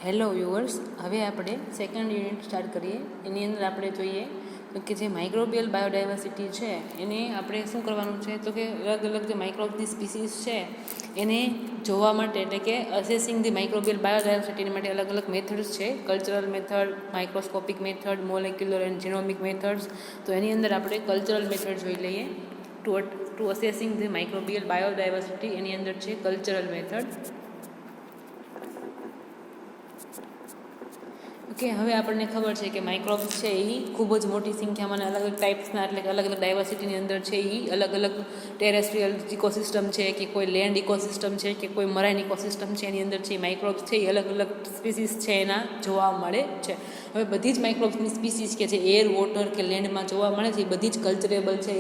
Hello viewers, હવે આપણે second unit start કરીએ. એની અંદર આપણે જોઈએ તો કે જે માઇક્રોબિયલ બાયોડાયવર્સિટી છે એને આપણે શું કરવાનું છે તો કે અલગ અલગ જે માઇક્રોબની સ્પીસીસ છે એને જોવા માટે, એટલે કે અસેસિંગ ધી માઇક્રોબિયલ બાયોડાયવર્સિટી માટે અલગ અલગ મેથડ્સ છે. Cultural method, microscopic method, molecular and genomic methods. તો એની અંદર આપણે કલ્ચરલ મેથડ જોઈ લઈએ. To assessing the microbial biodiversity એની અંદર છે કલ્ચરલ મેથડ. ઓકે, હવે આપણને ખબર છે કે માઇક્રોબ્સ છે એ ખૂબ જ મોટી સંખ્યામાં અલગ અલગ ટાઈપ્સના, એટલે કે અલગ અલગ ડાયવર્સિટીની અંદર છે એ અલગ અલગ ટેરેસ્ટ્રીયલ ઇકોસિસ્ટમ છે કે કોઈ લેન્ડ ઇકોસિસ્ટમ છે કે કોઈ મરાઇન ઇકોસિસ્ટમ છે, એની અંદર છે માઇક્રોબ્સ છે એ અલગ અલગ સ્પીસીસ છે એના જોવા મળે છે. હવે બધી જ માઇક્રોબ્સની સ્પીસીસ કે જે એર, વોટર કે લેન્ડમાં જોવા મળે છે એ બધી જ કલ્ચરેબલ છે.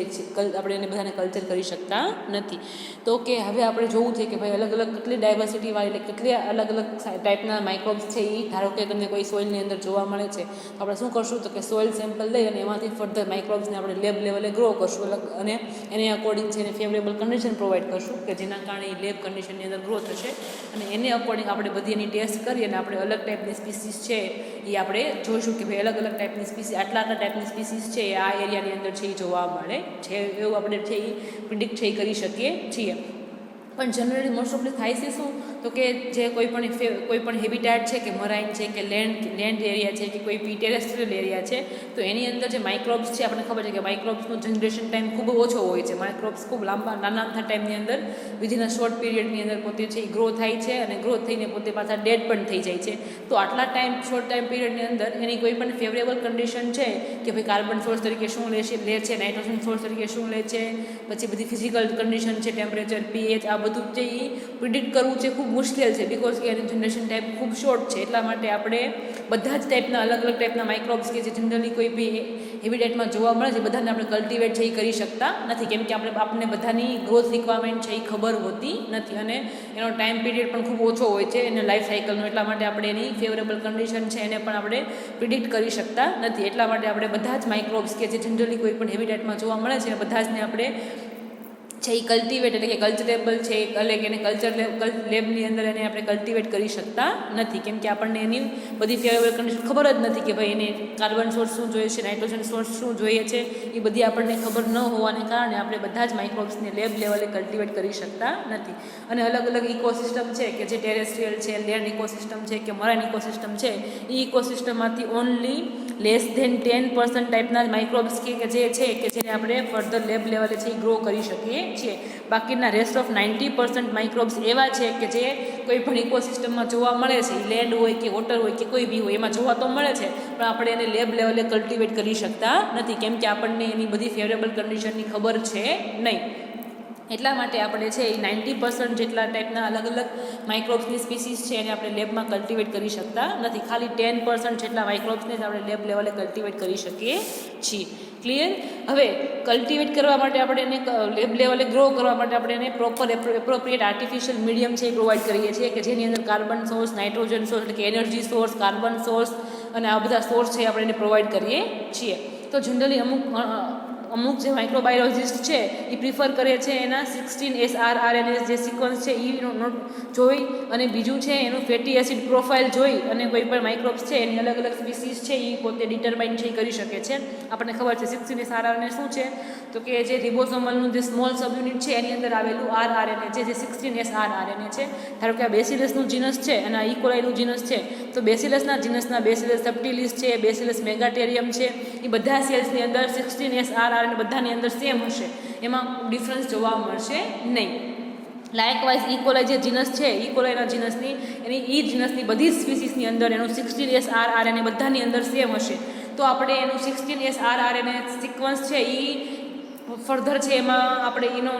આપણે એને બધાને કલ્ચર કરી શકતા નથી. તો કે હવે આપણે જોવું છે કે ભાઈ અલગ અલગ કેટલી ડાયવર્સિટીવાળી, એટલે કેટલી અલગ અલગ ટાઈપના માઇક્રોબ્સ છે એ, ધારો કે તમને કોઈ સોઇલની અંદર જોવા મળે છે તો આપણે શું કરશું તો કે સોઇલ સેમ્પલ લઈ અને એમાંથી ફર્ધર માઇક્રોબ્સને આપણે લેબ લેવલે ગ્રો કરશું અને એને અકોર્ડિંગ છે એને ફેવરેબલ કન્ડિશન પ્રોવાઈડ કરશું કે જેના કારણે એ લેબ કન્ડિશનની અંદર ગ્રો થશે. અને એને અકોર્ડિંગ આપણે બધી એની ટેસ્ટ કરી અને આપણે અલગ ટાઈપની સ્પીસીસ છે એ આપણે જોઈશું કે ભાઈ અલગ અલગ ટાઈપની સ્પીસીસ, આટલા ટાઈપની સ્પીસીસ છે એ આ એરિયાની અંદર છે એ જોવા મળે છે, એવું આપણે છે એ પ્રિડિક્ટ છે એ કરી શકીએ છીએ. પણ જનરલી મોસ્ટ ઓફલી થાય છે શું તો કે જે કોઈ પણ હેબિટાટ છે કે મરાઇન છે કે લેન્ડ એરિયા છે કે કોઈ બી ટેરેસ્ટ્રીયલ એરિયા છે તો એની અંદર જે માઇક્રોબ્સ છે, આપણને ખબર છે કે માઇક્રોબ્સનો જનરેશન ટાઈમ ખૂબ ઓછો હોય છે. માઇક્રોબ્સ ખૂબ નાના ટાઈમની અંદર વિધિન અ શોર્ટ પીરિયડની અંદર પોતે છે એ ગ્રો થાય છે અને ગ્રો થઈને પોતે પાછા ડેડ પણ થઈ જાય છે. તો આટલા શોર્ટ ટાઈમ પીરિયડની અંદર એની કોઈ પણ ફેવરેબલ કન્ડિશન છે કે ભાઈ કાર્બન સોર્સ તરીકે શું લે છે, નાઇટ્રોજન સોર્સ તરીકે શું લે છે, પછી બધી ફિઝિકલ કન્ડિશન છે, ટેમ્પરેચર, પીએચ, આ બધું છે એ પ્રિડિક્ટ કરવું છે ખૂબ મુશ્કેલ છે, બિકોઝ કે એની જનરેશન ટાઈપ ખૂબ શોર્ટ છે. એટલા માટે આપણે બધા જ ટાઈપના અલગ અલગ ટાઈપના માઇક્રોબ્સ કે જે જનરલી કોઈ બી હેબિટેટમાં જોવા મળે છે બધાને આપણે કલ્ટિવેટ છે એ કરી શકતા નથી, કેમ કે આપણને બધાની ગ્રોથ રિક્વાયરમેન્ટ છે એ ખબર હોતી નથી અને એનો ટાઈમ પીરિયડ પણ ખૂબ ઓછો હોય છે એને લાઈફ સાયકલનો. એટલા માટે આપણે એની ફેવરેબલ કન્ડિશન છે એને પણ આપણે પ્રિડિક્ટ કરી શકતા નથી. એટલા માટે આપણે બધા જ માઇક્રોબ્સ કે જે જનરલી કોઈ પણ હેબિટેટમાં જોવા મળે છે બધા જને આપણે છે એ કલ્ટિવેટ, એટલે કે કલ્ચરેબલ છે એટલે એને લેબની અંદર એને આપણે કલ્ટિવેટ કરી શકતા નથી, કેમ કે આપણને એની બધી ફેવરેબલ કન્ડિશન ખબર જ નથી કે ભાઈ એને કાર્બન સોર્સ શું જોઈએ છે, નાઇટ્રોજન સોર્સ શું જોઈએ છે, એ બધી આપણને ખબર ન હોવાને કારણે આપણે બધા જ માઇક્રોબ્સને લેબ લેવલે કલ્ટિવેટ કરી શકતા નથી. અને અલગ અલગ ઇકોસિસ્ટમ છે કે જે ટેરેસ્ટ્રીયલ છે, લેન્ડ ઇકોસિસ્ટમ છે કે મરાઇન ઇકોસિસ્ટમ છે, એ ઇકોસિસ્ટમમાંથી ઓનલી લેસ ધેન 10% ટાઈપના માઇક્રોબ્સ કે જે છે કે જેને આપણે ફર્ધર લેબ લેવલે છે એ ગ્રો કરી શકીએ છીએ. બાકીના રેસ્ટ ઓફ 90% માઇક્રોબ્સ એવા છે કે જે કોઈ પણ ઇકોસિસ્ટમમાં જોવા મળે છે, લેન્ડ હોય કે વોટર હોય કે કોઈ બી હોય એમાં જોવા તો મળે છે પણ આપણે એને લેબ લેવલે કલ્ટિવેટ કરી શકતા નથી, કેમ કે આપણને એની બધી ફેવરેબલ કન્ડિશનની ખબર છે નહીં. એટલા માટે આપણે છે એ 90% જેટલા ટાઈપના અલગ અલગ માઇક્રોબ્સની સ્પીસીસ છે એને આપણે લેબમાં કલ્ટિવેટ કરી શકતા નથી. ખાલી 10% જેટલા માઇક્રોબ્સને જ આપણે લેબ લેવલે કલ્ટિવેટ કરી શકીએ છીએ. ક્લિયર? હવે કલ્ટિવેટ કરવા માટે આપણે એને લેબ લેવલે ગ્રો કરવા માટે આપણે એને પ્રોપર એપ્રોપ્રિએટ આર્ટિફિશિયલ મીડિયમ છે એ પ્રોવાઈડ કરીએ છીએ કે જેની અંદર કાર્બન સોર્સ, નાઇટ્રોજન સોર્સ એટલે કે એનર્જી સોર્સ, કાર્બન સોર્સ અને આ બધા સોર્સ છે આપણે એને પ્રોવાઈડ કરીએ છીએ. તો જનરલી અમુક જે માઇક્રોબાયોલોજિસ્ટ છે એ પ્રિફર કરે છે એના 16SRRNA જે સિક્વન્સ છે એ જોઈ અને બીજું છે એનું ફેટી એસિડ પ્રોફાઇલ જોઈ અને કોઈ પણ માઇક્રોબ્સ છે એની અલગ અલગ સ્પીસીસ છે એ પોતે ડિટરમાઇન છે કરી શકે છે. આપણને ખબર છે 16SRRNA શું છે તો કે જે રિબોસોમલનું જે સ્મોલ સબ યુનિટ છે એની અંદર આવેલું RRNA જે 16SRRNA છે. ધારો કે આ બેસિલસનું જીનસ છે અને આ ઇકોલાઈનું જીનસ છે, તો બેસિલસના જીનસના બેસિલસ સબ્ટિલિસ છે, બેસિલસ મેગાટેરિયમ છે, એ બધા સેલ્સની અંદર 16SRRNA બધાની અંદર સેમ હશે, એમાં ડિફરન્સ જોવા મળશે નહીં. લાઇકવાઇઝ ઇકોલાઈ જે જીનસ છે, ઇકોલાઈના જીનસની એની જીનસની બધી જ સ્પીસીસની અંદર એનું 16SRRNA બધાની અંદર સેમ હશે. તો આપણે એનું 16SRRNA સિક્વન્સ છે એ ફર્ધર છે એમાં આપણે એનો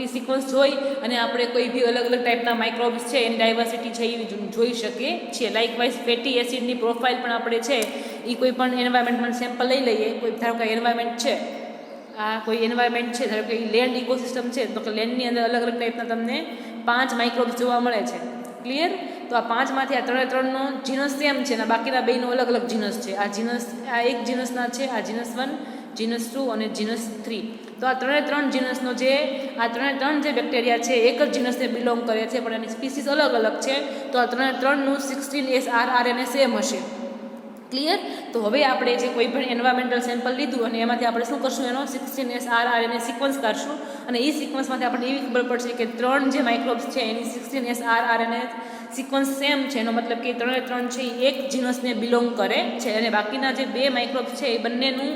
એ સિક્વન્સ જોઈ અને આપણે કોઈ બી અલગ અલગ ટાઈપના માઇક્રોબ્સ છે એની ડાયવર્સિટી છે એ જોઈ શકીએ છીએ. લાઇકવાઇઝ ફેટી એસિડની પ્રોફાઇલ પણ આપણે છે એ કોઈ પણ એન્વાયરમેન્ટમાં સેમ્પલ લઈ લઈએ. કોઈ ધારો કે એન્વાયરમેન્ટ છે, આ કોઈ એન્વાયરમેન્ટ છે, ધારો કે લેન્ડ ઇકોસિસ્ટમ છે, તો કે લેન્ડની અંદર અલગ અલગ ટાઈપના તમને 5 માઇક્રોબ્સ જોવા મળે છે. ક્લિયર? તો આ 5માંથી આ 3નો જીનસ સેમ છે અને બાકીના 2નો અલગ અલગ જીનસ છે. આ એક જીનસના છે, આ જીનસ 1, જીનસ 2 અને જીનસ 3. તો આ ત્રણ જીનસનો જે જે બેક્ટેરિયા છે એક જ જીનસને બિલોંગ કરે છે, પણ એની સ્પીસીસ અલગ અલગ છે. તો આ ત્રણનું 16S RNA સેમ હશે. ક્લિયર? તો હવે આપણે જે કોઈ પણ એન્વાયરમેન્ટલ સેમ્પલ લીધું અને એમાંથી આપણે શું કરશું, એનો 16S RNA સિક્વન્સ કાઢશું અને એ સિક્વન્સમાંથી આપણને એવી ખબર પડશે કે 3 જે માઇક્રોબ્સ છે એની 16S RNA સિક્વન્સ સેમ છે. એનો મતલબ કે 3 છે એ એક જીનસને બિલોંગ કરે છે અને બાકીના જે 2 માઇક્રોબ્સ છે એ બંનેનું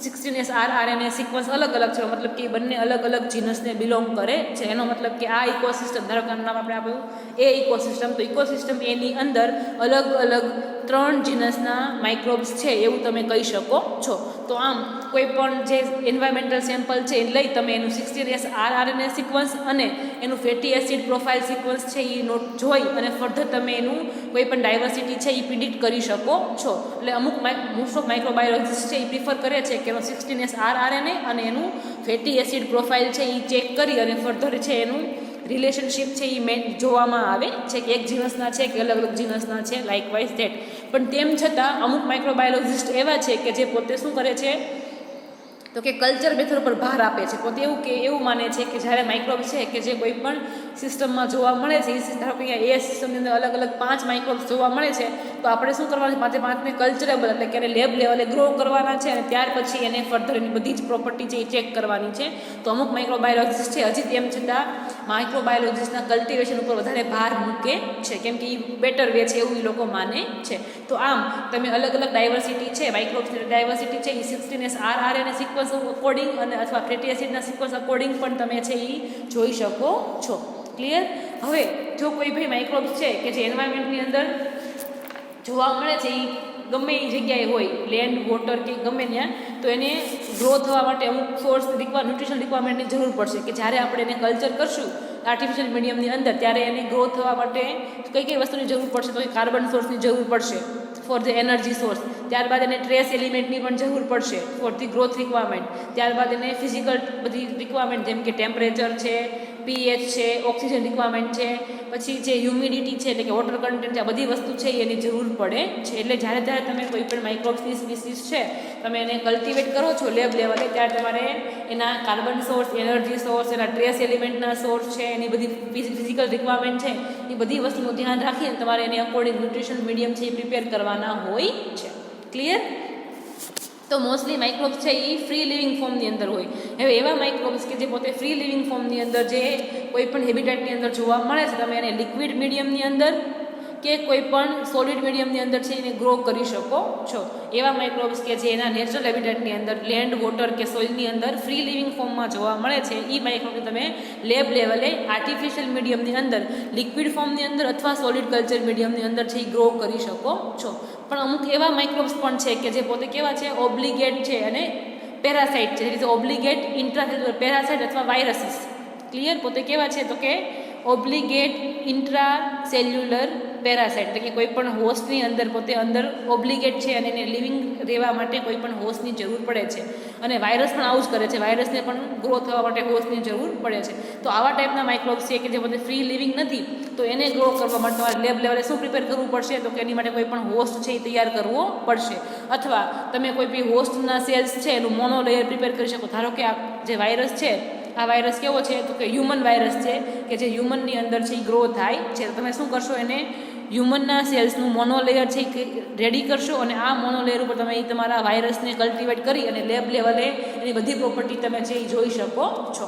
16S RNA સિક્વન્સ અલગ અલગ છે. મતલબ કે બંને અલગ અલગ જીનસને બિલોંગ કરે છે. એનો મતલબ કે આ ઇકોસિસ્ટમ, ધારો કે નામ આપણે આપ્યું એ ઇકોસિસ્ટમ, તો ઇકોસિસ્ટમ એની અંદર અલગ અલગ 3 જીનસના માઇક્રોબ્સ છે એવું તમે કહી શકો છો. તો આમ કોઈ પણ જે એન્વાયરમેન્ટલ સેમ્પલ છે એ લઈ તમે એનું 16S RNA સિક્વન્સ અને એનું ફેટી એસિડ પ્રોફાઇલ સિક્વન્સ છે એ નોટ જોઈ અને ફર્ધર તમે એનું કોઈ પણ ડાયવર્સિટી છે એ પ્રિડિક્ટ કરી શકો છો. એટલે અમુક મોસ્ટ ઓફ માઇક્રોબાયોલોજીસ્ટ છે એ પ્રિફર કરે છે કે એનો 16S RNA અને એનું ફેટી એસિડ પ્રોફાઇલ છે એ ચેક કરી અને ફર્ધર છે એનું રિલેશનશિપ છે એ જોવામાં આવે છે કે એક જીનસના છે કે અલગ અલગ જીનસના છે, લાઇક વાઇઝ ધેટ. પણ તેમ છતાં અમુક માઇક્રોબાયોલોજીસ્ટ એવા છે કે જે પોતે શું કરે છે, તો કે કલ્ચર મેથડ પર ભાર આપે છે. પોતે એવું માને છે કે જ્યારે માઇક્રોબ્સ છે કે જે કોઈ પણ સિસ્ટમમાં જોવા મળે છે, એ ધારો કે અહીંયા એ સિસ્ટમની અંદર અલગ અલગ 5 માઇક્રોબ્સ જોવા મળે છે, તો આપણે શું કરવાનું છે, 5ને કલ્ચરેબલ એટલે કે લેબ લેવલે ગ્રો કરવાના છે અને ત્યાર પછી એને ફર્ધર એની બધી જ પ્રોપર્ટી છે એ ચેક કરવાની છે. તો અમુક માઇક્રોબાયોલોજીસ્ટ છે હજી તેમ છતાં માઇક્રોબાયોલોજીસ્ટના કલ્ટિવેશન ઉપર વધારે ભાર મૂકે છે, કેમ કે એ બેટર વે છે એવું એ લોકો માને છે. તો આમ તમે અલગ અલગ ડાયવર્સિટી છે, માઇક્રોબ્સની ડાયવર્સિટી છે એ 16S RNA સિક્વન્સ અકોર્ડિંગ અને અથવા ફેટી એસિડના સિક્વન્સ અકોર્ડિંગ પણ તમે છે એ જોઈ શકો છો. ક્લિયર? હવે જો કોઈ ભાઈ માઇક્રોબ્સ છે કે જે એન્વાયરમેન્ટની અંદર જોવા મળે છે, એ ગમે એ જગ્યાએ હોય, લેન્ડ, વોટર કે ગમે ત્યાં, તો એને ગ્રો થવા માટે અમુક સોર્સ ન્યુટ્રિશન રિક્વાયરમેન્ટની જરૂર પડશે કે જ્યારે આપણે એને કલ્ચર કરશું આર્ટિફિશિયલ મીડિયમની અંદર ત્યારે એને ગ્રો થવા માટે કઈ વસ્તુની જરૂર પડશે, તો કાર્બન સોર્સની જરૂર પડશે ફોર ધ એનર્જી સોર્સ. ત્યારબાદ એને ટ્રેસ એલિમેન્ટની પણ જરૂર પડશે ફોર ધી ગ્રોથ રિક્વાયરમેન્ટ. ત્યારબાદ એને ફિઝિકલ બધી રિક્વાયરમેન્ટ જેમ કે ટેમ્પરેચર છે, pH છે, ઓક્સિજન રિક્વાયરમેન્ટ છે, પછી જે હ્યુમિડિટી છે એટલે કે વોટર કન્ટેન્ટ છે, આ બધી વસ્તુ છે એની જરૂર પડે છે. એટલે જ્યારે તમે કોઈ પણ માઇક્રોબ્સની સ્પીસીસ છે તમે એને કલ્ટિવેટ કરો છો લેબ લેવલે, ત્યારે તમારે એના કાર્બન સોર્સ, એનર્જી સોર્સ, એના ટ્રેસ એલિમેન્ટના સોર્સ છે, એની બધી ફિઝિકલ રિક્વાયરમેન્ટ છે, એ બધી વસ્તુનું ધ્યાન રાખીને તમારે એને અકોર્ડિંગ ન્યુટ્રિશન મીડિયમ છે એ પ્રિપેર કરવાના હોય છે. ક્લિયર? તો મોસ્ટલી માઇક્રોબ્સ છે એ ફ્રી લિવિંગ ફોર્મની અંદર હોય. હવે એવા માઇક્રોબ્સ કે જે પોતે ફ્રી લિવિંગ ફોર્મની અંદર જે કોઈ પણ હેબિટેટની અંદર જોવા મળે છે, તમે એને લિક્વિડ મીડિયમની અંદર કે કોઈ પણ સોલિડ મીડિયમની અંદર છે એને ગ્રો કરી શકો છો. એવા માઇક્રોબ્સ કે જે એના નેચરલ હેબિટેટની અંદર લેન્ડ, વોટર કે સોઇલની અંદર ફ્રી લિવિંગ ફોર્મમાં જોવા મળે છે, એ માઇક્રોબ્સ તમે લેબ લેવલે આર્ટિફિશિયલ મીડિયમની અંદર, લિક્વિડ ફોર્મની અંદર અથવા સોલિડ કલ્ચર મીડિયમની અંદર છે એ ગ્રો કરી શકો છો. પણ અમુક એવા માઇક્રોબ્સ પણ છે કે જે પોતે કેવા છે, ઓબ્લિગેટ છે અને પેરાસાઇટ છે. એટલે ઓબ્લિગેટ ઇન્ટ્રાસેલ્યુલર પેરાસાઇટ અથવા વાયરસીસ. ક્લિયર? પોતે કેવા છે, તો કે ઓબ્લિગેટ ઇન્ટ્રાસેલ્યુલર પેરાસાઇટ, એટલે કે કોઈ પણ હોસ્ટની અંદર પોતે અંદર ઓબ્લિગેટ છે અને એને લિવિંગ રહેવા માટે કોઈ પણ હોસ્ટની જરૂર પડે છે. અને વાયરસ પણ આવું જ કરે છે, વાયરસને પણ ગ્રો થવા માટે હોસ્ટની જરૂર પડે છે. તો આવા ટાઈપના માઇક્રોબ્સ છે કે જે પોતે ફ્રી લિવિંગ નથી, તો એને ગ્રો કરવા માટે તમારે લેબ લેવલે શું પ્રિપેર કરવું પડશે, તો કે એની માટે કોઈ પણ હોસ્ટ છે એ તૈયાર કરવો પડશે. અથવા તમે કોઈ બી હોસ્ટના સેલ્સ છે એનું મોનોલેયર પ્રિપેર કરી શકો. ધારો કે આ જે વાયરસ છે, આ વાયરસ કેવો છે, તો કે હ્યુમન વાયરસ છે કે જે હ્યુમનની અંદર છે એ ગ્રો થાય છે. તમે શું કરશો, એને હ્યુમનના સેલ્સનું મોનોલેયર છે એ રેડી કરશો અને આ મોનોલેયર ઉપર તમે તમારા વાયરસને કલ્ટિવેટ કરી અને લેબ લેવલે એની બધી પ્રોપર્ટી તમે છે એ જોઈ શકો છો.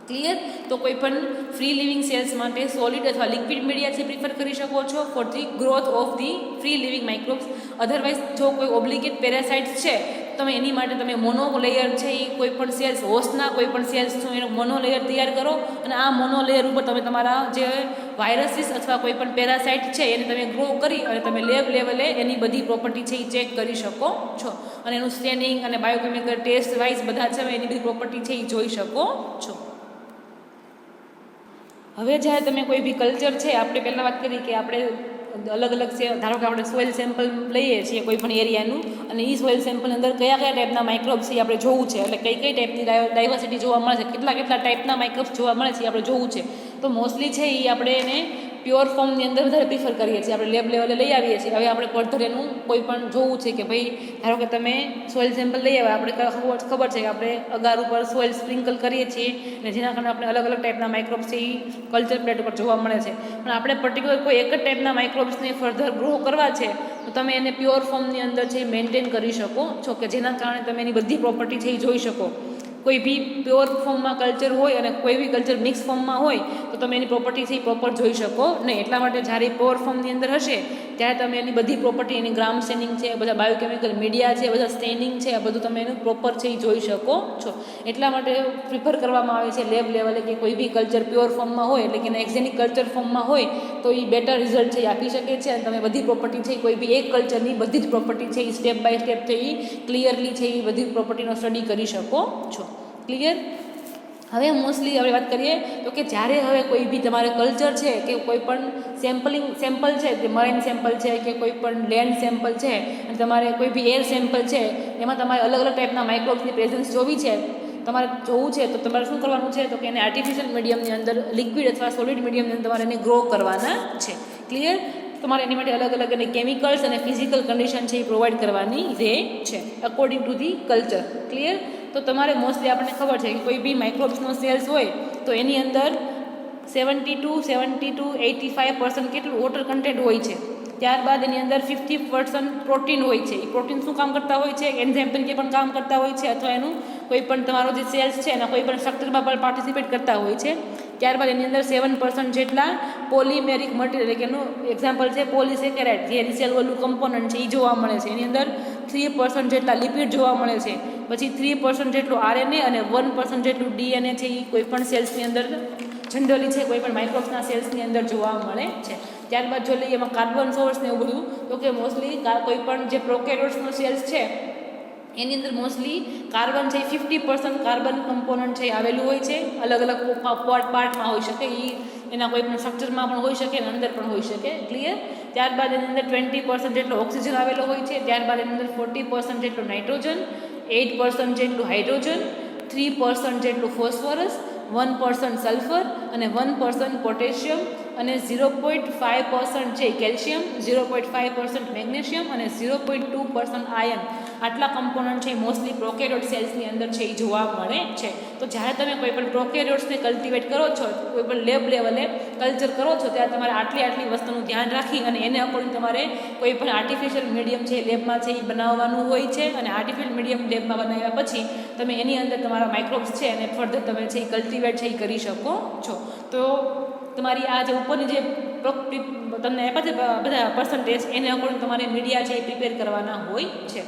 ક્લિયર? તો કોઈ પણ ફ્રી લિવિંગ સેલ્સ માટે સોલિડ અથવા લિક્વિડ મીડિયા છે પ્રિફર કરી શકો છો for the growth of the free living microbes. Otherwise જો કોઈ ઓબ્લિગેટ પેરાસાઇટ્સ છે, તમે એની માટે તમે મોનોલેયર છે એ કોઈ પણ સેલ્સ, હોસ્ટના કોઈ પણ સેલ્સ છો એનો મોનોલેયર તૈયાર કરો અને આ મોનોલેયર ઉપર તમે તમારા જે વાયરસીસ અથવા કોઈ પણ પેરાસાઇટ છે એને તમે ગ્રો કરી અને તમે લેબ લેવલે એની બધી પ્રોપર્ટી છે એ ચેક કરી શકો છો. અને એનું સ્ટેનિંગ અને બાયોકેમિકલ ટેસ્ટ વાઇઝ બધા છે એની બધી પ્રોપર્ટી છે એ જોઈ શકો છો. હવે જ્યારે તમે કોઈ બી કલ્ચર છે, આપણે પહેલાં વાત કરી કે આપણે અલગ અલગ છે, ધારો કે આપણે સોઇલ સેમ્પલ લઈએ છીએ કોઈ પણ એરિયાનું, અને એ સોઇલ સેમ્પલની અંદર કયા ટાઈપના માઇક્રોબ્સ છે આપણે જોવું છે, એટલે કઈ ટાઈપની ડાયવર્સિટી જોવા મળે છે, કેટલા ટાઈપના માઇક્રોબ્સ જોવા મળે છે આપણે જોવું છે. તો મોસ્ટલી છે એ આપણે એને પ્યોર ફોર્મની અંદર વધારે પ્રિફર કરીએ છીએ, આપણે લેબ લેવલે લઈ આવીએ છીએ. હવે આપણે ફર્ધર એનું કોઈ પણ જોવું છે કે ભાઈ ધારો કે તમે સોઇલ સેમ્પલ લઈ આવ્યા, આપણે ખબર છે કે આપણે અગાર ઉપર સોઇલ સ્પ્રિંકલ કરીએ છીએ અને જેના કારણે આપણે અલગ અલગ ટાઈપના માઇક્રોબ્સ છે એ કલ્ચર પ્લેટ ઉપર જોવા મળે છે. પણ આપણે પર્ટિક્યુલર કોઈ એક જ ટાઈપના માઇક્રોબ્સને ફર્ધર ગ્રો કરવા છે તો તમે એને પ્યોર ફોર્મની અંદર છે મેન્ટેન કરી શકો છો કે જેના કારણે તમે એની બધી પ્રોપર્ટી છે એ જોઈ શકો. કોઈ બી પ્યોર ફોર્મમાં કલ્ચર હોય અને કોઈ બી કલ્ચર મિક્સ ફોર્મમાં હોય તો તમે એની પ્રોપર્ટી છે એ પ્રોપર જોઈ શકો નહીં. એટલા માટે જ્યારે પ્યોર ફોર્મની અંદર હશે ત્યારે તમે એની બધી પ્રોપર્ટી, એની ગ્રામ સ્ટેનિંગ છે, બધા બાયોકેમિકલ મીડિયા છે, બધા સ્ટેનિંગ છે, આ બધું તમે એનું પ્રોપર છે એ જોઈ શકો છો. એટલા માટે પ્રિફર કરવામાં આવે છે લેબ લેવલે કે કોઈ બી કલ્ચર પ્યોર ફોર્મમાં હોય એટલે કે એક્ઝેનિક કલ્ચર ફોર્મમાં હોય તો એ બેટર રિઝલ્ટ છે એ આપી શકે છે. અને તમે બધી પ્રોપર્ટી છે કોઈ બી એક કલ્ચરની બધી જ પ્રોપર્ટી છે એ સ્ટેપ બાય સ્ટેપ છે એ ક્લિયરલી છે એ બધી પ્રોપર્ટીનો સ્ટડી કરી શકો છો. ક્લિયર? હવે મોસ્ટલી આપણે વાત કરીએ તો કે જ્યારે હવે કોઈ બી તમારે કલ્ચર છે કે કોઈ પણ સેમ્પલ છે, જે મરાઇન સેમ્પલ છે કે કોઈ પણ લેન્ડ સેમ્પલ છે અને તમારે કોઈ બી એર સેમ્પલ છે, એમાં તમારે અલગ અલગ ટાઈપના માઇક્રોબ્સની પ્રેઝન્સ જોવી છે, તમારે જોવું છે તો તમારે શું કરવાનું છે તો કે એને આર્ટિફિશિયલ મીડિયમની અંદર લિક્વિડ અથવા સોલિડ મીડિયમની અંદર તમારે એને ગ્રો કરવાના છે. ક્લિયર? તમારે એની માટે અલગ અલગ એને કેમિકલ્સ અને ફિઝિકલ કન્ડિશન છે એ પ્રોવાઈડ કરવાની રહે છે according to the culture. Clear? તો તમારે મોસ્ટલી આપણને ખબર છે કે કોઈ બી માઇક્રોબ્સનો સેલ્સ હોય તો એની અંદર 70 to 85% કેટલું વોટર કન્ટેન્ટ હોય છે. ત્યારબાદ એની અંદર 50% પ્રોટીન હોય છે. એ પ્રોટીન શું કામ કરતા હોય છે? એન્ઝાઇમ તરીકે પણ કામ કરતા હોય છે અથવા એનું કોઈ પણ તમારો જે સેલ્સ છે એના કોઈ પણ સ્ટ્રક્ચરમાં પણ પાર્ટિસિપેટ કરતા હોય છે. ત્યારબાદ એની અંદર 7% જેટલા પોલિમેરિક મટીરિયલ, એટલે કે એનું એક્ઝામ્પલ છે પોલિસેકેરાઇડ, જે રિસેલ્યુલર કમ્પોનન્ટ છે એ જોવા મળે છે. એની અંદર 3% જેટલા લિપિડ જોવા મળે છે. પછી 3% જેટલું RNA અને 1% જેટલું DNA છે એ કોઈ પણ સેલ્સની અંદર જનરલી છે કોઈ પણ માઇક્રોબ્સના સેલ્સની અંદર જોવા મળે છે. ત્યારબાદ જો લઈએ એમાં કાર્બન સોર્સ ને એવું બધું તો કે મોસ્ટલી કોઈ પણ જે પ્રોકેરિયોટ્સનો સેલ્સ છે એની અંદર મોસ્ટલી કાર્બન છે 50% કાર્બન કમ્પોનન્ટ છે આવેલું હોય છે. અલગ અલગ પાર્ટમાં હોઈ શકે, એ એના કોઈ પણ સ્ટ્રક્ચરમાં પણ હોઈ શકે અને અંદર પણ હોઈ શકે. ક્લિયર? ત્યારબાદ એની અંદર 20% જેટલો ઓક્સિજન આવેલો હોય છે. ત્યારબાદ એની અંદર 40% જેટલું નાઇટ્રોજન, 8% જેટલું હાઇડ્રોજન, 3% જેટલું ફોસ્ફરસ, 1% સલ્ફર અને 1% પોટેશિયમ અને 0.5% છે કેલ્શિયમ, 0.5% મેગ્નેશિયમ અને 0.2% આયર્ન, આટલા કમ્પોનન્ટ છે મોસ્ટલી પ્રોકેરિયોટ સેલ્સની અંદર છે એ જોવા મળે છે. તો જ્યારે તમે કોઈ પણ પ્રોકેરિયોટ્સને કલ્ટિવેટ કરો છો, કોઈ પણ લેબ લેવલે કલ્ચર કરો છો, ત્યારે તમારે આટલી વસ્તુનું ધ્યાન રાખી અને એને અકોર્ડિંગ તમારે કોઈ પણ આર્ટિફિશિયલ મીડિયમ છે લેબમાં છે એ બનાવવાનું હોય છે. અને આર્ટિફિશિયલ મીડિયમ લેબમાં બનાવ્યા પછી તમે એની અંદર તમારા માઇક્રોબ્સ છે અને ફર્ધર તમે છે એ કલ્ટિવેટ છે એ કરી શકો છો. તો તમારી આ જે ઉપરની જે તમને આપ્યા છે બધા પર્સન્ટેજ, એને અકોર્ડિંગ તમારે મીડિયા છે એ પ્રિપેર કરવાના હોય છે.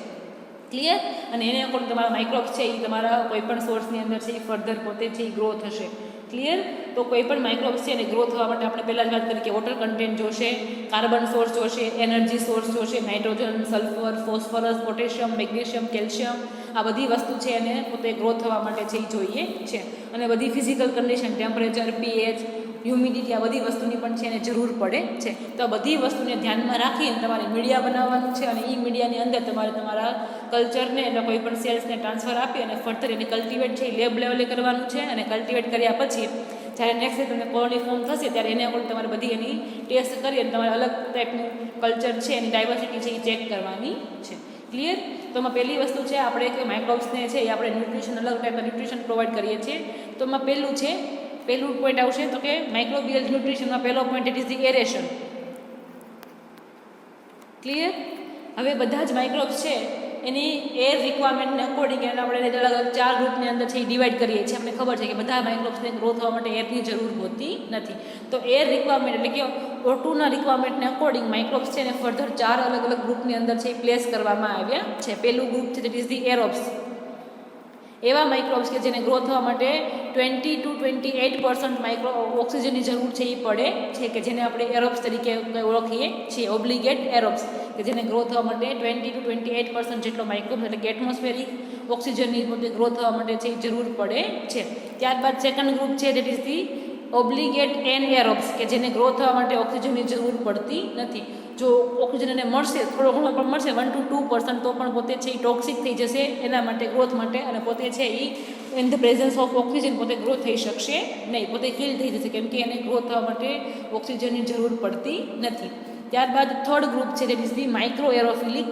ક્લિયર? અને એને અકોર્ડિંગ તમારા માઇક્રોબ્સ છે એ તમારા કોઈ પણ સોર્સની અંદર છે એ ફર્ધર પોતે છે એ ગ્રો થશે. ક્લિયર? તો કોઈ પણ માઇક્રોબ્સ છે એને ગ્રો થવા માટે આપણે પહેલાં જ વાત કરી કે વોટર કન્ટેન્ટ જોશે, કાર્બન સોર્સ જોશે, એનર્જી સોર્સ જોશે, nitrogen, sulphur, phosphorus, potassium, magnesium, calcium, આ બધી વસ્તુ છે એને પોતે ગ્રો થવા માટે છે એ જોઈએ છે. અને બધી physical condition, temperature, pH, humidity, આ બધી વસ્તુની પણ છે એને જરૂર પડે છે. તો આ બધી વસ્તુને ધ્યાનમાં રાખીને તમારે મીડિયા બનાવવાનું છે અને એ મીડિયાની અંદર તમારે તમારા કલ્ચરને એટલે કોઈ પણ સેલ્સને ટ્રાન્સફર આપી અને ફર્ધર એને કલ્ટિવેટ છે એ લેબ લેવલે કરવાનું છે. અને કલ્ટિવેટ કર્યા પછી જ્યારે નેક્સ્ટ તમને કોલોની ફોર્મ થશે ત્યારે એને અકોર્ડિંગ તમારે બધી એની ટેસ્ટ કરી અને તમારે અલગ ટાઈપનું કલ્ચર છે એની ડાયવર્સિટી છે એ ચેક કરવાની છે. ક્લિયર? તો એમાં પહેલી વસ્તુ છે આપણે કે માઇક્રોબ્સને છે એ આપણે ન્યુટ્રિશન, અલગ ટાઈપના ન્યુટ્રિશન પ્રોવાઈડ કરીએ છીએ. તો એમાં પહેલું પોઈન્ટ આવશે તો કે માઇક્રોબિયલ ન્યુટ્રિશનમાં પહેલો point it is the aeration. Clear? હવે બધા જ માઇક્રોબ્સ છે એની એર રિક્વાયરમેન્ટને અકોર્ડિંગ એને આપણે અલગ અલગ 4 ગ્રુપની અંદર છે એ ડિવાઈડ કરીએ છીએ. આપણે ખબર છે કે બધા માઇક્રોબ્સને ગ્રો થવા માટે એરની જરૂર હોતી નથી. તો એર રિક્વાયરમેન્ટ એટલે કે O2ના રિક્વાયરમેન્ટને અકોર્ડિંગ માઇક્રોબ્સ છે એને ફર્ધર 4 અલગ અલગ ગ્રુપની અંદર છે એ પ્લેસ કરવામાં આવ્યા છે. પહેલું ગ્રુપ છે દેટ ઇઝ ધી એરોબ્સ. એવા માઇક્રોબ્સ કે જેને ગ્રો થવા માટે 20 to 28% ઓક્સિજનની જરૂર છે એ પડે છે, કે જેને આપણે એરોબ્સ તરીકે ઓળખીએ છીએ, ઓબ્લિગેટ એરોબ્સ, કે જેને ગ્રો થવા માટે 20 to 28% જેટલો માઇક્રોબ્સ એટલે કે એટમોસ્ફેરિક ઓક્સિજનની પોતે ગ્રો થવા માટે છે એ જરૂર પડે છે. ત્યારબાદ સેકન્ડ ગ્રુપ છે દેટ ઇઝ ધી ઓબ્લિગેટ એનએરોબ્સ કે જેને ગ્રો થવા માટે ઓક્સિજનની જરૂર પડતી નથી. જો ઓક્સિજન એને મળશે, થોડો ઘણો પણ મળશે 1 to 2%, તો પણ પોતે છે એ ટોક્સિક થઈ જશે એના માટે, ગ્રોથ માટે, અને પોતે છે એ in the presence of oxygen પોતે ગ્રો થઈ શકશે નહીં, પોતે કિલ થઈ જશે, કેમ કે એને ગ્રો થવા માટે ઓક્સિજનની જરૂર પડતી નથી. ત્યારબાદ થર્ડ ગ્રુપ છે દેટ ઇઝ ધી માઇક્રો એરોફિલિક,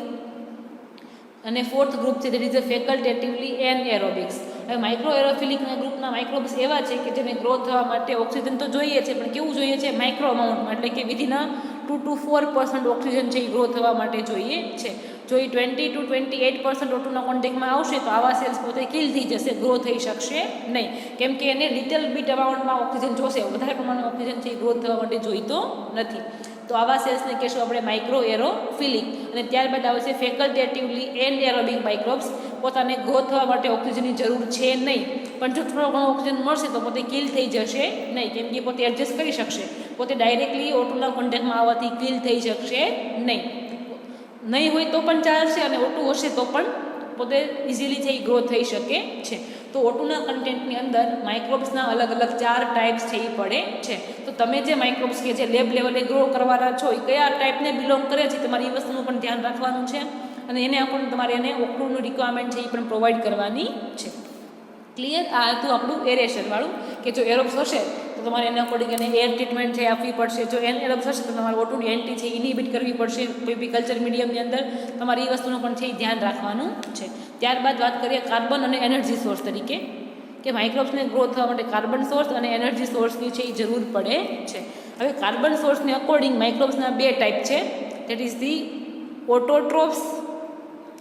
અને ફોર્થ ગ્રુપ છે દેટ ઇઝ ધ ફેકલ્ટેટિવલી એનએરોબિક્સ. હવે માઇક્રો એરોફિલિકના ગ્રુપના માઇક્રોબ્સ એવા છે કે જેને ગ્રો થવા માટે ઓક્સિજન તો જોઈએ છે, પણ કેવું જોઈએ છે? માઇક્રો અમાઉન્ટમાં, એટલે કે વિધિન 2 to 4% ઓક્સિજન છે એ ગ્રો થવા માટે જોઈએ છે. જો એ 20 to 28% O2ના કોન્ટેક્ટમાં આવશે તો આવા સેલ્સ પોતે કિલ થઈ જશે, ગ્રો થઈ શકશે નહીં, કેમ કે એને લિટલ બીટ અમાઉન્ટમાં ઓક્સિજન જોશે, વધારે પ્રમાણમાં ઓક્સિજન છે એ ગ્રો થવા માટે જોઈતો નથી. તો આવા સેલ્સને કહેશું આપણે માઇક્રો એરોફિલિક. અને ત્યારબાદ આવશે ફેકલ્ટેટિવલી એનએરોબિક માઇક્રોબ્સ. પોતાને ગ્રો થવા માટે ઓક્સિજનની જરૂર છે નહીં, પણ જો થોડો ઘણો ઓક્સિજન મળશે તો પોતે કિલ થઈ જશે નહીં, કેમ કે પોતે એડજસ્ટ કરી શકશે, પોતે ડાયરેક્ટલી O2ના કોન્ટેક્ટમાં આવવાથી કિલ થઈ શકશે નહીં હોય તો પણ ચાલશે, અને O2 હશે તો પણ પોતે ઇઝીલી છે એ ગ્રો થઈ શકે છે. તો O2ના કન્ટેન્ટની અંદર માઇક્રોબ્સના અલગ અલગ 4 ટાઈપ્સ છે એ પડે છે. તો તમે જે માઇક્રોબ્સ કે જે લેબ લેવલે ગ્રો કરવાના છો એ કયા ટાઈપને બિલોંગ કરે છે, તમારે એ વસ્તુનું પણ ધ્યાન રાખવાનું છે, અને એને આપણને તમારે એને O2નું રિક્વાયરમેન્ટ છે એ પણ પ્રોવાઈડ કરવાની છે. ક્લિયર? આ હતું આપણું એરેશનવાળું, કે જો એરોબ્સ હશે તો તમારે એના અકોર્ડિંગ એને એર ટ્રીટમેન્ટ છે આપવી પડશે. જો એનએરોબ્સ હશે તો તમારે O2ની એન્ટ્રી છે ઇનિબિટ કરવી પડશે કોઈ બી કલ્ચર મીડિયમની અંદર. તમારે એ વસ્તુનું પણ છે એ ધ્યાન રાખવાનું છે. ત્યારબાદ વાત કરીએ કાર્બન અને એનર્જી સોર્સ તરીકે, કે માઇક્રોબ્સને ગ્રો થવા માટે કાર્બન સોર્સ અને એનર્જી સોર્સની છે એ જરૂર પડે છે. હવે કાર્બન સોર્સને અકોર્ડિંગ માઇક્રોબ્સના 2 ટાઈપ છે, દેટ ઇઝ ધી ઓટોટ્રોપ્સ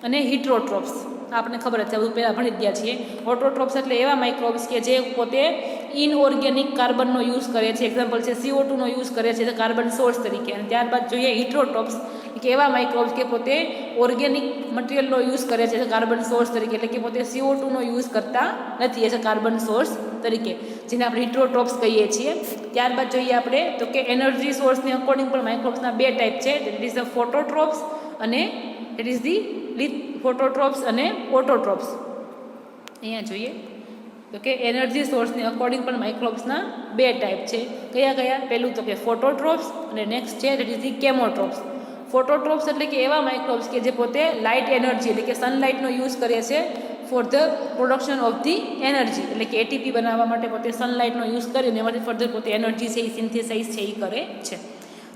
અને હિટ્રોટ્રોપ્સ. આપણને ખબર જ છે, બધું પહેલાં ભણી ગયા છીએ. ઓટોટ્રોપ્સ એટલે એવા માઇક્રોબ્સ કે જે પોતે ઇનઓર્ગેનિક કાર્બનનો યુઝ કરે છે, એક્ઝામ્પલ છે CO2નો યુઝ કરે છે કાર્બન સોર્સ તરીકે. અને ત્યારબાદ જોઈએ હિટ્રોટ્રોપ્સ, કે એવા માઇક્રોબ્સ કે પોતે ઓર્ગેનિક મટીરિયલનો યુઝ કરે છે કાર્બન સોર્સ તરીકે, એટલે કે પોતે CO2નો યુઝ કરતા નથી એઝ અ કાર્બન સોર્સ તરીકે, જેને આપણે હિટ્રોટ્રોપ્સ કહીએ છીએ. ત્યારબાદ જોઈએ આપણે તો કે એનર્જી સોર્સની અકોર્ડિંગ પણ માઇક્રોબ્સના 2 ટાઈપ છે, દેટ ઇઝ ધ ફોટોટ્રોપ્સ અને દેટ ઇઝ ધી ફોટોટ્રોપ્સ અને ઓટોટ્રોપ્સ. અહીંયા જોઈએ તો કે એનર્જી સોર્સની અકોર્ડિંગ પણ માઇક્રોબ્સના 2 ટાઈપ છે. કયા? પહેલું તો કે ફોટોટ્રોપ્સ, અને નેક્સ્ટ છે દેટ ઇઝ ધી કેમોટ્રોપ્સ. ફોટોટ્રોપ્સ એટલે કે એવા માઇક્રોબ્સ કે જે પોતે લાઇટ એનર્જી એટલે કે સનલાઇટનો યુઝ કરે છે for the production of the energy, એટલે કે એટીપી બનાવવા માટે પોતે સનલાઇટનો યુઝ કરીને એમાંથી ફર્ધર પોતે એનર્જી છે એ સિન્થેસાઇઝ છે એ કરે છે.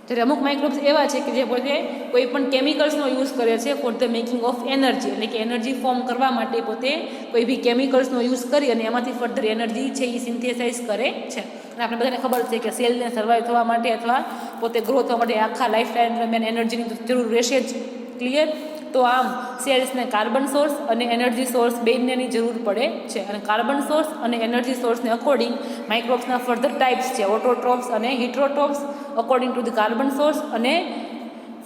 ત્યારે અમુક માઇક્રોબ્સ એવા છે કે જે પોતે કોઈ પણ કેમિકલ્સનો યુઝ કરે છે for the making of energy, એટલે કે એનર્જી ફોર્મ કરવા માટે પોતે કોઈ બી કેમિકલ્સનો યુઝ કરી અને એમાંથી ફર્ધર એનર્જી છે એ સિન્થેસાઇઝ કરે છે. અને આપણે બધાને ખબર છે કે સેલને સર્વાઈવ થવા માટે અથવા પોતે ગ્રો થવા માટે આખા લાઈફ ટાઈમ દરમિયાન એનર્જીની જરૂર રહેશે જ. ક્લિયર? તો આમ સેલ્સને કાર્બન સોર્સ અને એનર્જી સોર્સ બેયની જરૂર પડે છે. અને કાર્બન સોર્સ અને એનર્જી સોર્સને અકોર્ડિંગ માઇક્રોબ્સના ફર્ધર ટાઈપ્સ છે, ઓટોટ્રોપ્સ અને heterotrophs according to the carbon source, અને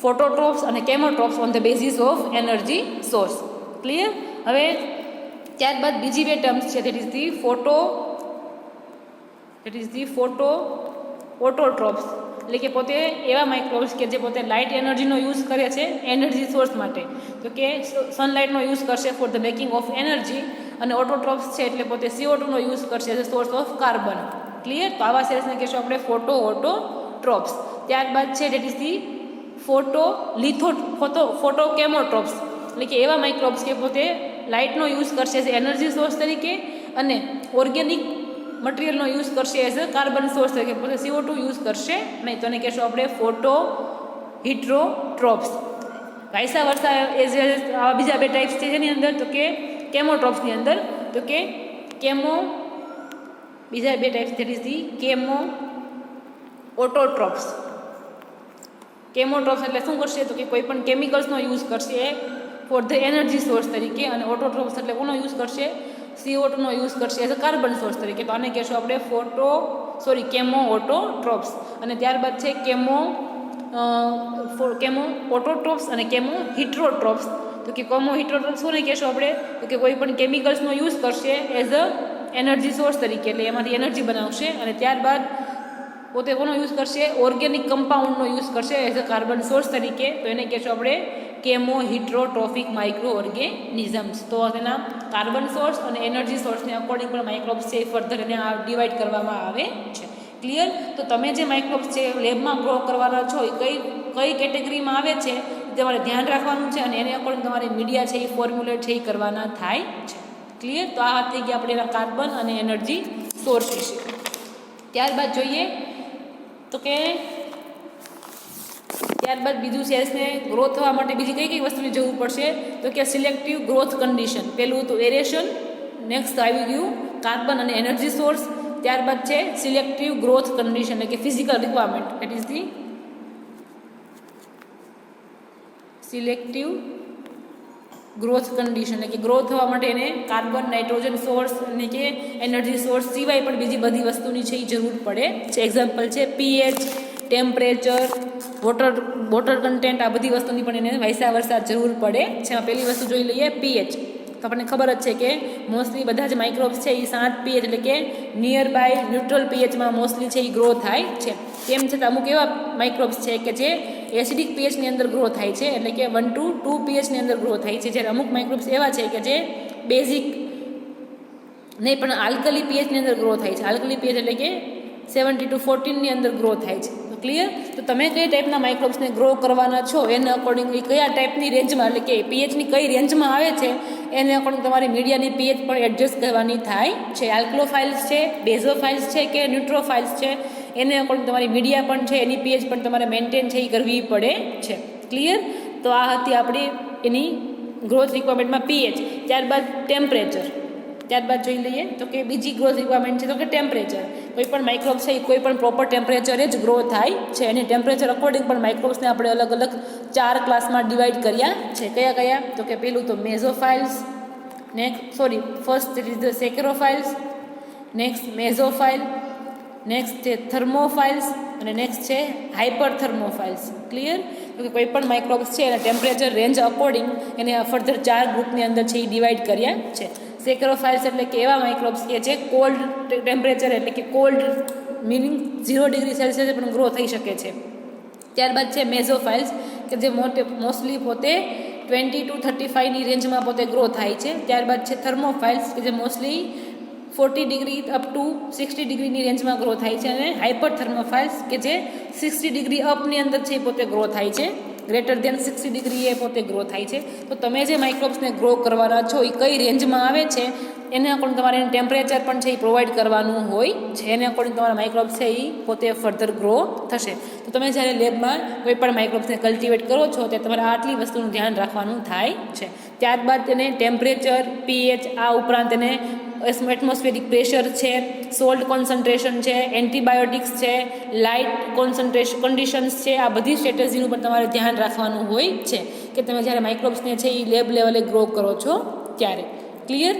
ફોટોટ્રોપ્સ અને chemotrophs on the basis of energy source. Clear? હવે ત્યારબાદ બીજી 2 ટર્મ્સ છે, that is the photo autotrophs, એટલે કે પોતે એવા માઇક્રોબ્સ કે જે પોતે લાઇટ એનર્જીનો યુઝ કરે છે એનર્જી સોર્સ માટે, તો કે સનલાઇટનો યુઝ કરશે for the making of energy. અને ઓટોટ્રોપ્સ છે એટલે પોતે CO2નો યુઝ કરશે as a source of carbon. Clear? તો આવા સેલ્સને કહેશું આપણે ફોટો ઓટોટ્રોપ્સ. ત્યારબાદ છે દેટ ઇઝ ધી ફોટો કેમોટ્રોપ્સ, એટલે કે એવા માઇક્રોબ્સ કે પોતે લાઇટનો યુઝ કરશે એઝ એનર્જી સોર્સ તરીકે, અને ઓર્ગેનિક મટીરિયલનો યુઝ કરશે એઝ અ કાર્બન સોર્સ તરીકે, પોતે CO2 યુઝ કરશે નહીં. તો એને કહેશું આપણે ફોટો હિટ્રોટ્રોપ્સ. વાયસા વર્સા એઝ આવા બીજા 2 ટાઈપ્સ છે જેની અંદર, તો કે કેમોટ્રોપ્સની અંદર તો કે બીજા 2 types that is the chemo autotrophs. Chemotrophs એટલે શું કરશે તો કે કોઈ પણ કેમિકલ્સનો યુઝ કરશે ફોર ધ એનર્જી સોર્સ તરીકે, અને ઓટોટ્રોપ્સ એટલે કોનો યુઝ કરશે? CO2નો યુઝ કરશે એઝ અ કાર્બન સોર્સ તરીકે. તો આને કહેશું આપણે કેમો ઓટોટ્રોપ્સ. અને ત્યારબાદ છે કેમો ઓટોટ્રોપ્સ અને કેમો હિટ્રોટ્રોપ્સ. તો કે કેમો હિટ્રોટ્રોપ્સ કોને કહેશું આપણે? તો કે કોઈ પણ કેમિકલ્સનો યુઝ કરશે એઝ અ એનર્જી સોર્સ તરીકે, એટલે એમાંથી એનર્જી બનાવશે. અને ત્યારબાદ પોતે કોનો યુઝ કરશે? ઓર્ગેનિક કમ્પાઉન્ડનો યુઝ કરશે એઝ અ કાર્બન સોર્સ તરીકે. તો એને કહેશું આપણે કેમો હિટ્રોટ્રોફિક માઇક્રો ઓર્ગેનિઝમ્સ. તો તેના કાર્બન સોર્સ અને એનર્જી સોર્સને અકોર્ડિંગ પણ માઇક્રોબ્સ છે ફર્ધર એને ડિવાઈડ કરવામાં આવે છે. ક્લિયર? તો તમે જે માઇક્રોબ્સ છે લેબમાં ગ્રો કરવાના છો એ કઈ કેટેગરીમાં આવે છે તમારે ધ્યાન રાખવાનું છે, અને એને અકોર્ડિંગ તમારે મીડિયા છે એ ફોર્મ્યુલેટ છે એ કરવાના થાય છે. ક્લિયર? તો આ થઈ ગયા આપણે એના કાર્બન અને એનર્જી સોર્સ વિશે. ત્યારબાદ જોઈએ તો કે ત્યારબાદ બીજું સેલ્સને ગ્રો થવા માટે બીજી કઈ વસ્તુની જરૂર પડશે તો કે સિલેક્ટિવ ગ્રોથ કન્ડિશન. પહેલું તો એરેશન, નેક્સ્ટ આવી ગયું કાર્બન અને એનર્જી સોર્સ, ત્યારબાદ છે સિલેક્ટિવ ગ્રોથ કન્ડિશન એટલે કે physical requirement. That is the selective growth condition એટલે કે ગ્રો થવા માટે એને કાર્બન, નાઇટ્રોજન સોર્સ અને કે એનર્જી સોર્સ સિવાય પણ બીજી બધી વસ્તુની છે એ જરૂર પડે છે. એક્ઝામ્પલ છે પીએચ, ટેમ્પરેચર, વોટર કન્ટેન્ટ, આ બધી વસ્તુની પણ એને વૈસા વરસા જરૂર પડે છે. પહેલી વસ્તુ જોઈ લઈએ પીએચ. તો આપણને ખબર જ છે કે મોસ્ટલી બધા જ માઇક્રોબ્સ છે એ 7 પીએચ એટલે કે નિયર બાય ન્યુટ્રલ પીએચમાં મોસ્ટલી છે એ ગ્રો થાય છે. તેમ છતાં અમુક એવા માઇક્રોબ્સ છે કે જે એસિડિક પીએચની અંદર ગ્રો થાય છે એટલે કે 1 to 2 પીએચની અંદર ગ્રો થાય છે, જ્યારે અમુક માઇક્રોબ્સ એવા છે કે જે બેઝિક નહીં પણ આલ્કલી પીએચની અંદર ગ્રો થાય છે. આલ્કલી પીએચ એટલે કે 70 to 14ની અંદર ગ્રો થાય છે. તો ક્લિયર? તો તમે કઈ ટાઈપના માઇક્રોબ્સને ગ્રો કરવાના છો એને અકોર્ડિંગલી કયા ટાઈપની રેન્જમાં એટલે કે પીએચની કઈ રેન્જમાં આવે છે એને અકોર્ડિંગ તમારી મીડિયાની પીએચ પણ એડજસ્ટ કરવાની થાય છે. આલ્કલોફાઇલ્સ છે, બેઝોફાઇલ્સ છે કે ન્યુટ્રોફાઇલ્સ છે, એને અકોર્ડિંગ તમારી મીડિયા પણ છે એની પીએચ પણ તમારે મેન્ટેન છે એ કરવી પડે છે. ક્લિયર? તો આ હતી આપણી એની ગ્રોથ રિક્વાયરમેન્ટમાં પીએચ. ત્યારબાદ ટેમ્પરેચર. ત્યારબાદ જોઈ લઈએ તો કે બીજી ગ્રોથ રિક્વાયરમેન્ટ છે તો કે ટેમ્પરેચર. કોઈ પણ માઇક્રોબ્સ છે એ કોઈ પણ પ્રોપર ટેમ્પરેચરે જ ગ્રો થાય છે, અને ટેમ્પરેચર અકોર્ડિંગ પણ માઇક્રોબ્સને આપણે અલગ અલગ 4 ક્લાસમાં ડિવાઈડ કર્યા છે. કયા કયા? તો કે પેલું તો mesophiles, first is the saccharophiles, next mesophile, next છે થર્મોફાઇલ્સ અને નેક્સ્ટ છે હાઇપર થર્મોફાઇલ્સ. ક્લિયર? તો કે કોઈ પણ માઇક્રોબ્સ છે એના ટેમ્પરેચર રેન્જ અકોર્ડિંગ એને ફર્ધર 4 ગ્રુપની અંદર છે એ ડિવાઈડ કર્યા છે. સેકેરોફાઇલ્સ એટલે કે એવા માઇક્રોબ્સ કે જે કોલ્ડ ટેમ્પરેચર એટલે કે કોલ્ડ મિનિંગ 0 ડિગ્રી સેલ્સિયસ પણ ગ્રો થઈ શકે છે. ત્યારબાદ છે મેઝોફાઇલ્સ કે જે મોસ્ટલી પોતે 20 to 35ની રેન્જમાં પોતે ગ્રો થાય છે. ત્યારબાદ છે થર્મોફાઇલ્સ કે જે મોસ્ટલી 40 ડિગ્રી અપ ટુ 60 ડિગ્રીની રેન્જમાં ગ્રો થાય છે, અને હાઇપર થર્મોફાઇલ્સ કે જે 60 ડિગ્રી અપની અંદર છે પોતે ગ્રો થાય છે, ગ્રેટર દેન 60 ડિગ્રી એ પોતે ગ્રો થાય છે. તો તમે જે માઇક્રોબ્સને ગ્રો કરવાના છો એ કઈ રેન્જમાં આવે છે એને અકોર્ડિંગ તમારે ટેમ્પરેચર પણ છે એ પ્રોવાઈડ કરવાનું હોય છે. એને અકોર્ડિંગ તમારા માઇક્રોબ્સ છે એ પોતે ફર્ધર ગ્રો થશે. તો તમે જ્યારે લેબમાં કોઈ પણ માઇક્રોબ્સને કલ્ટિવેટ કરો છો ત્યારે તમારે આટલી વસ્તુનું ધ્યાન રાખવાનું થાય છે. ત્યારબાદ તેને ટેમ્પરેચર, પીએચ, આ ઉપરાંત એને એટમોસ્ફિયરિક પ્રેશર છે, સોલ્ટ કોન્સન્ટ્રેશન છે, એન્ટીબાયોટિક્સ છે, લાઇટ કોન્સન્ટ્રેશન કન્ડિશન્સ છે, આ બધી સ્ટ્રેટેજીનું પણ તમારે ધ્યાન રાખવાનું હોય છે કે તમે જ્યારે માઇક્રોબ્સને છે એ લેબ લેવલે ગ્રો કરો છો ત્યારે. ક્લિયર?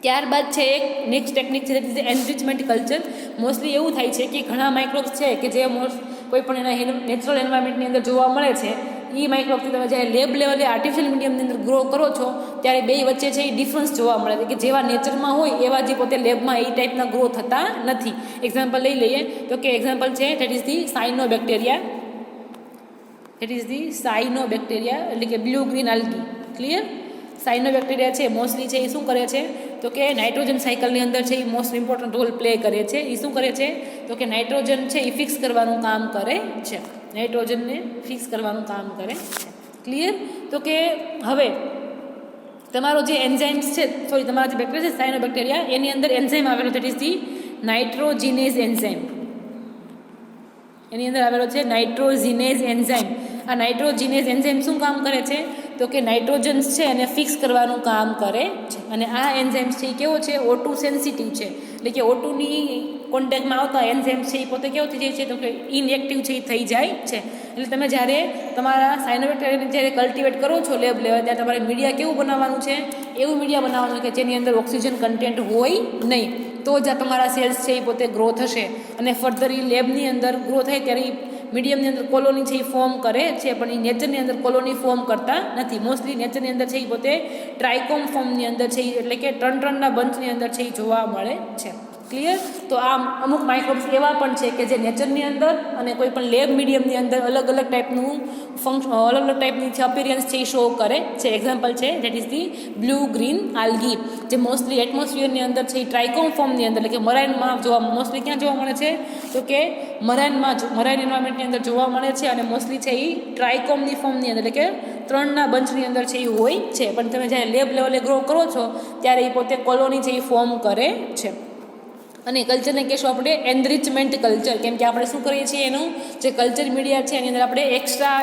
ત્યારબાદ છે એક નેક્સ્ટ ટેકનિક છે that is enrichment culture. Mostly એવું થાય છે કે ઘણા માઇક્રોબ્સ છે કે જે કોઈ પણ એના નેચરલ એન્વાયરમેન્ટની અંદર જોવા મળે છે એ માઇક્રોબ્સથી તમે જ્યારે લેબ લેવલે આર્ટિફિશિયલ મીડિયમની અંદર ગ્રો કરો છો ત્યારે બે વચ્ચે છે એ ડિફરન્સ જોવા મળે છે કે જેવા નેચરમાં હોય એવા જે પોતે લેબમાં એ ટાઈપના ગ્રો થતા નથી. એક્ઝામ્પલ લઈ લઈએ તો કે એક્ઝામ્પલ છે દેટ ઇઝ ધી સાયનોબેક્ટેરિયા. એટલે કે blue green algae. Clear? Cyanobacteria છે મોસ્ટલી છે એ શું કરે છે તો કે નાઇટ્રોજન સાયકલની અંદર છે એ મોસ્ટ ઇમ્પોર્ટન્ટ રોલ પ્લે કરે છે. એ શું કરે છે તો કે નાઇટ્રોજન છે એ ફિક્સ કરવાનું કામ કરે છે. નાઇટ્રોજનને ફિક્સ કરવાનું કામ કરે છે. ક્લિયર? તો કે હવે તમારો જે એન્ઝાઇમ્સ છે તમારા જે બેક્ટેરિયા છે સાયનોબેક્ટેરિયા એની અંદર એન્ઝાઇમ આવેલો દેટ ઇઝ ધી નાઇટ્રોજીનેઝ એન્ઝાઇમ. એની અંદર આવેલો છે નાઇટ્રોજીનેઝ એન્ઝાઇમ. આ નાઇટ્રોજીનેઝ એન્ઝાઇમ શું કામ કરે છે તો કે નાઇટ્રોજન્સ છે એને ફિક્સ કરવાનું કામ કરે છે. અને આ એન્ઝાઇમ્સ છે એ કેવો છે O2 સેન્સિટિવ છે, એટલે કે O2ની કોન્ટેક્ટમાં આવતા એન્ઝાઇમ્સ છે એ પોતે કેવું થઈ જાય છે તો કે ઇનએક્ટિવ છે એ થઈ જાય છે. એટલે તમે જ્યારે તમારા સાયનોબેક્ટેરિયાને જ્યારે કલ્ટિવેટ કરો છો લેબ લેવલ ત્યારે તમારે મીડિયા કેવું બનાવવાનું છે? એવું મીડિયા બનાવવાનું કે જેની અંદર ઓક્સિજન કન્ટેન્ટ હોય નહીં, તો જ આ તમારા સેલ્સ છે એ પોતે ગ્રો થશે. અને ફર્ધર એ લેબની અંદર ગ્રો થાય ત્યારે મીડિયમની અંદર કોલોની છે એ ફોર્મ કરે છે, પણ એ નેચરની અંદર કોલોની ફોર્મ કરતા નથી. મોસ્ટલી નેચરની અંદર છે એ પોતે ટ્રાયકોમ ફોર્મની અંદર છે એટલે કે ત્રણ ત્રણના બંચની અંદર છે એ જોવા મળે છે. ક્લિયર? તો આમ અમુક માઇક્રોબ્સ એવા પણ છે કે જે નેચરની અંદર અને કોઈ પણ લેબ મીડિયમની અંદર અલગ અલગ ટાઈપનું અલગ અલગ ટાઈપની જે અપિયરન્સ છે એ શો કરે છે. એક્ઝામ્પલ છે that is the blue green algae, જે મોસ્ટલી એટમોસ્ફિયરની અંદર છે એ ટ્રાઇકોમ ફોર્મની અંદર એટલે કે મરાઇનમાં જોવા મોસ્ટલી ક્યાં જોવા મળે છે તો કે મરાઇન એન્વાયરમેન્ટની અંદર જોવા મળે છે અને મોસ્ટલી છે એ ટ્રાઇકોમની ફોર્મની અંદર એટલે કે 3ના બંચની અંદર છે એ હોય છે. પણ તમે જ્યારે લેબ લેવલે ગ્રો કરો છો ત્યારે એ પોતે કોલોની છે એ ફોર્મ કરે છે. અને કલ્ચરને કહેશું આપણે એનરિચમેન્ટ કલ્ચર, કેમ કે આપણે શું કરીએ છીએ એનું જે કલ્ચર મીડિયા છે એની અંદર આપણે એક્સ્ટ્રા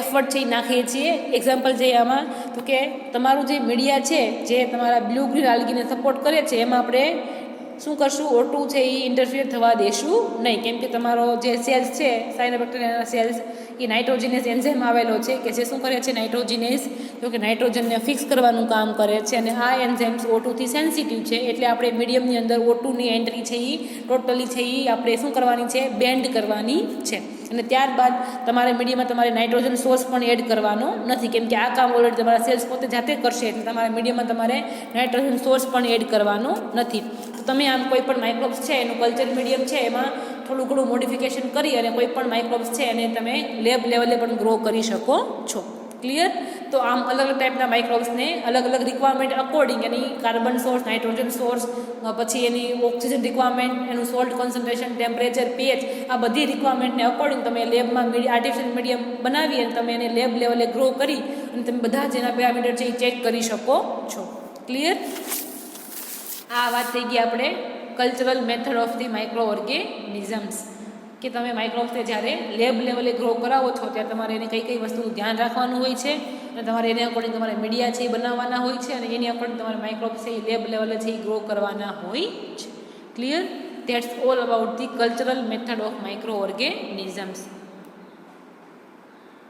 એફર્ટ છે એ નાખીએ છીએ. એક્ઝામ્પલ છે આમાં તો કે તમારું જે મીડિયા છે જે તમારા બ્લુ ગ્રીન આલ્ગીને સપોર્ટ કરે છે એમાં આપણે શું કરશું O2 છે એ ઇન્ટરફિયર થવા દેશું નહીં, કેમ કે તમારો જે સેલ્સ છે સાયનોબેક્ટેરિયાના સેલ્સ એ નાઇટ્રોજિનેસ એન્ઝાઇમ આવેલો છે કે જે શું કરે છે નાઇટ્રોજિનેસ તો કે નાઇટ્રોજનને ફિક્સ કરવાનું કામ કરે છે. અને આ એન્ઝાઇમ્સ O2 થી સેન્સિટિવ છે એટલે આપણે મીડિયમની અંદર O2ની એન્ટ્રી છે એ ટોટલી છે એ આપણે શું કરવાની છે બેન્ડ કરવાની છે. અને ત્યારબાદ તમારે મીડિયમમાં તમારે નાઇટ્રોજન સોર્સ પણ એડ કરવાનો નથી, કેમ કે આ કામ ઓલરેડી તમારા સેલ્સ પોતે જાતે કરશે એટલે તમારા મીડિયમમાં તમારે નાઇટ્રોજન સોર્સ પણ એડ કરવાનો નથી. તો તમે આમ કોઈ પણ માઇક્રોબ્સ છે એનું કલ્ચર મીડિયમ છે એમાં થોડું ઘણું મોડિફિકેશન કરી અને કોઈ પણ માઇક્રોબ્સ છે એને તમે લેબ લેવલે પણ ગ્રો કરી શકો છો. ક્લિયર? તો આમ અલગ અલગ ટાઈપના માઇક્રોબ્સને અલગ અલગ રિક્વાયરમેન્ટ અકોર્ડિંગ એની કાર્બન સોર્સ, નાઇટ્રોજન સોર્સ, પછી એની ઓક્સિજન રિક્વાયરમેન્ટ, એનું સોલ્ટ કોન્સન્ટ્રેશન, ટેમ્પરેચર, pH, આ બધી રિક્વાયરમેન્ટને અકોર્ડિંગ તમે લેબમાં આર્ટિફિશિયલ મીડિયમ બનાવી અને તમે એને લેબ લેવલે ગ્રો કરી અને તમે બધા જ એના પેરામીટર છે એ ચેક કરી શકો છો. ક્લિયર? આ વાત થઈ ગઈ આપણે cultural method of the micro organisms, કે તમે માઇક્રોબ્સને જ્યારે લેબ લેવલે ગ્રો કરાવો છો ત્યારે તમારે એને કઈ કઈ વસ્તુનું ધ્યાન રાખવાનું હોય છે અને તમારે એને અકોર્ડિંગ તમારે મીડિયા છે એ બનાવવાના હોય છે અને એની અકોર્ડિંગ તમારે માઇક્રોબ્સ છે એ લેબ લેવલે છે એ ગ્રો કરવાના હોય છે. Clear? That's all about the cultural method of micro organisms.